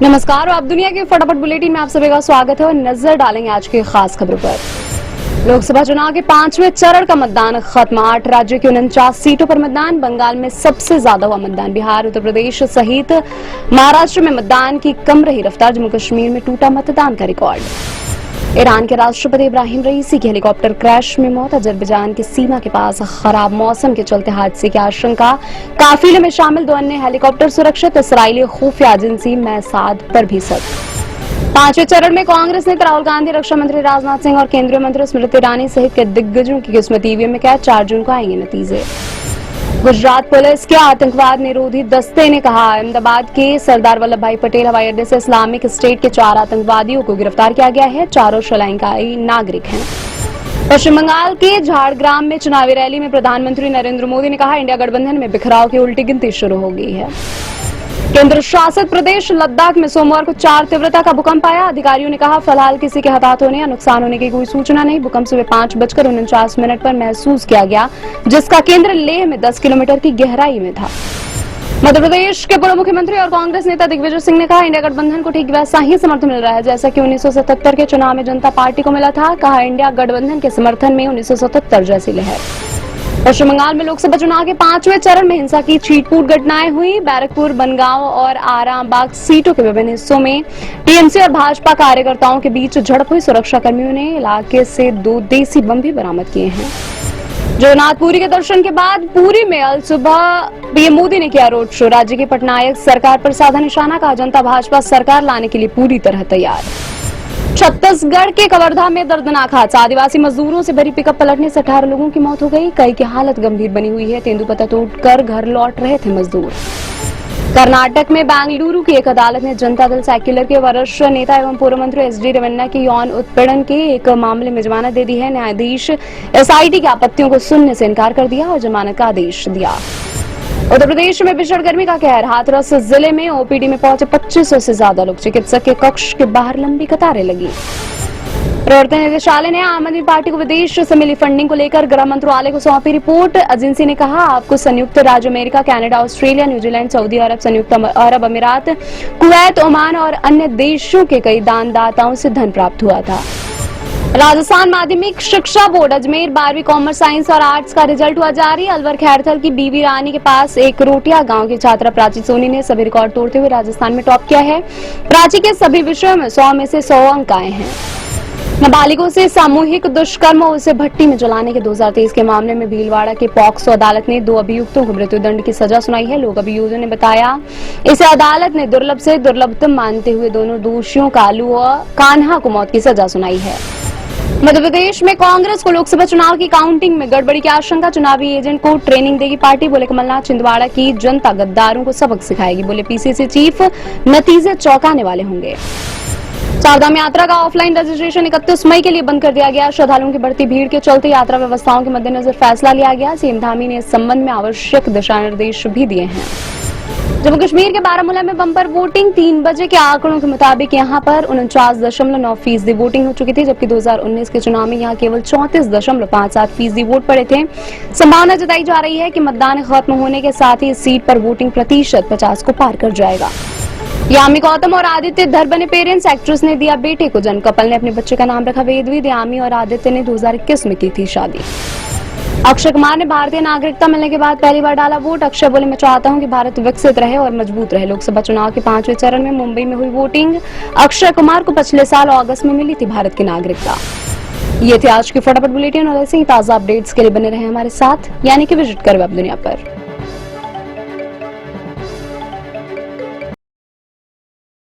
नमस्कार, आप दुनिया के फटाफट बुलेटिन में आप सभी का स्वागत है और नजर डालेंगे आज की खास खबरों पर। लोकसभा चुनाव के 5वें चरण का मतदान खत्म। 8 राज्यों की 49 सीटों पर मतदान। बंगाल में सबसे ज्यादा हुआ मतदान। बिहार, उत्तर प्रदेश सहित महाराष्ट्र में मतदान की कम रही रफ्तार। जम्मू कश्मीर में टूटा मतदान का रिकॉर्ड। ईरान के राष्ट्रपति इब्राहिम रईसी की हेलीकॉप्टर क्रैश में मौत। अजरबैजान की सीमा के पास खराब मौसम के चलते हादसे की आशंका। काफिले में शामिल 2 अन्य हेलीकॉप्टर सुरक्षित। इसराइली खुफिया एजेंसी मैसाद पर भी सख्त। 5वें चरण में कांग्रेस नेता राहुल गांधी, रक्षा मंत्री राजनाथ सिंह और केंद्रीय मंत्री स्मृति ईरानी सहित के दिग्गजों की किस्मत ईवीएम में कैद। 4 जून को आएंगे नतीजे। गुजरात पुलिस के आतंकवाद निरोधी दस्ते ने कहा, अहमदाबाद के सरदार वल्लभ भाई पटेल हवाई अड्डे से इस्लामिक स्टेट के 4 आतंकवादियों को गिरफ्तार किया गया है। चारों श्रीलंकाई नागरिक हैं। पश्चिम बंगाल के झाड़ग्राम में चुनावी रैली में प्रधानमंत्री नरेंद्र मोदी ने कहा, इंडिया गठबंधन में बिखराव की उल्टी गिनती शुरू हो गई है। केंद्र शासित प्रदेश लद्दाख में सोमवार को 4 तीव्रता का भूकंप आया। अधिकारियों ने कहा, फिलहाल किसी के हताहत होने या नुकसान होने की कोई सूचना नहीं। भूकंप सुबह 5:49 पर महसूस किया गया, जिसका केंद्र लेह में 10 किलोमीटर की गहराई में था। मध्य प्रदेश के पूर्व मुख्यमंत्री और कांग्रेस नेता दिग्विजय सिंह ने कहा, इंडिया गठबंधन को ठीक वैसा ही समर्थन मिल रहा है जैसा कि 1977 के चुनाव में जनता पार्टी को मिला था। कहा, इंडिया गठबंधन के समर्थन में 1977 जैसी लहर। पश्चिम बंगाल में लोकसभा चुनाव के 5वें चरण में हिंसा की छिटपुट घटनाएं हुई। बैरकपुर, बनगांव और आरामबाग सीटों के विभिन्न हिस्सों में टीएमसी और भाजपा कार्यकर्ताओं के बीच झड़प हुई। सुरक्षा कर्मियों ने इलाके से 2 देसी बम भी बरामद किए हैं। जगन्नाथ पुरी के दर्शन के बाद पुरी में अल सुबह पीएम मोदी ने किया रोड शो। राज्य की पटनायक सरकार पर साधा निशाना। कहा, जनता भाजपा सरकार लाने के लिए पूरी तरह तैयार। छत्तीसगढ़ के कवर्धा में दर्दनाक हादसा। आदिवासी मजदूरों से भरी पिकअप पलटने से 18 लोगों की मौत हो गई। कई की हालत गंभीर बनी हुई है। तेंदुपत्ता तोड़कर घर लौट रहे थे मजदूर। कर्नाटक में बेंगलुरु की एक अदालत ने जनता दल सेक्युलर के वरिष्ठ नेता एवं पूर्व मंत्री एसडी रेवन्ना की यौन उत्पीड़न के एक मामले में जमानत दे दी है। न्यायाधीश एसआईटी की आपत्तियों को सुनने से इनकार कर दिया और जमानत का आदेश दिया। उत्तर प्रदेश में भीषण गर्मी का कहर। हाथरस जिले में ओपीडी में पहुंचे 2500 से ज्यादा लोग। चिकित्सक के कक्ष के बाहर लंबी कतारें लगी। प्रवर्तन निदेशालय ने आम आदमी पार्टी को विदेश से मिली फंडिंग को लेकर गृह मंत्रालय को सौंपी रिपोर्ट। एजेंसी ने कहा, आपको संयुक्त राज्य अमेरिका, कनाडा, ऑस्ट्रेलिया, न्यूजीलैंड, सऊदी अरब, संयुक्त अरब अमीरात, कुवैत, ओमान और अन्य देशों के कई दानदाताओं से धन प्राप्त हुआ था। राजस्थान माध्यमिक शिक्षा बोर्ड अजमेर 12वीं कॉमर्स, साइंस और आर्ट्स का रिजल्ट हुआ जारी। अलवर खैरथल की बीबी रानी के पास एक रोटिया गांव की छात्रा प्राची सोनी ने सभी रिकॉर्ड तोड़ते हुए राजस्थान में टॉप किया है। प्राची के सभी विषयों में 100 में से 100 अंक आए हैं। नाबालिगों से सामूहिक दुष्कर्म और उसे भट्टी में जलाने के 2023 के मामले में भीलवाड़ा की पॉक्सो अदालत ने 2 अभियुक्तों को मृत्युदंड की सजा सुनाई है। लोक अभियोजन ने बताया, इसे अदालत ने दुर्लभ से दुर्लभतम मानते हुए दोनों दोषियों कालू और कान्हा को मौत की सजा सुनाई है। मध्य प्रदेश में कांग्रेस को लोकसभा चुनाव की काउंटिंग में गड़बड़ी की आशंका। चुनावी एजेंट को ट्रेनिंग देगी पार्टी। बोले कमलनाथ, छिंदवाड़ा की जनता गद्दारों को सबक सिखाएगी। बोले पीसीसी चीफ, नतीजे चौंकाने वाले होंगे। चारधाम यात्रा का ऑफलाइन रजिस्ट्रेशन 31 मई के लिए बंद कर दिया गया। श्रद्धालुओं की बढ़ती भीड़ के चलते यात्रा व्यवस्थाओं के मद्देनजर फैसला लिया गया। सीएम धामी ने इस संबंध में आवश्यक दिशा निर्देश भी दिए हैं। जम्मू कश्मीर के बारामूला में बम्पर वोटिंग। 3 बजे के आंकड़ों के मुताबिक यहां पर 49.9% वोटिंग हो चुकी थी, जबकि 2019 के चुनाव में यहां केवल 34.57% वोट पड़े थे। संभावना जताई जा रही है कि मतदान खत्म होने के साथ ही इस सीट पर वोटिंग प्रतिशत 50 को पार कर जाएगा। यामी गौतम और आदित्य धर बने पेरेंट्स। एक्ट्रेस ने दिया बेटे को जन्म। कपल ने अपने बच्चे का नाम रखा वेदविद। यामी और आदित्य ने 2021 में की थी शादी। अक्षय कुमार ने भारतीय नागरिकता मिलने के बाद पहली बार डाला वोट। अक्षय बोले, मैं चाहता हूं कि भारत विकसित रहे और मजबूत रहे। लोकसभा चुनाव के 5वें चरण में मुंबई में हुई वोटिंग। अक्षय कुमार को पिछले साल अगस्त में मिली थी भारत की नागरिकता। ये थे आज की फटाफट बुलेटिन और ऐसे ही ताजा अपडेट्स के लिए बने रहे हमारे साथ, यानी कि विजिट करें वेब दुनिया पर।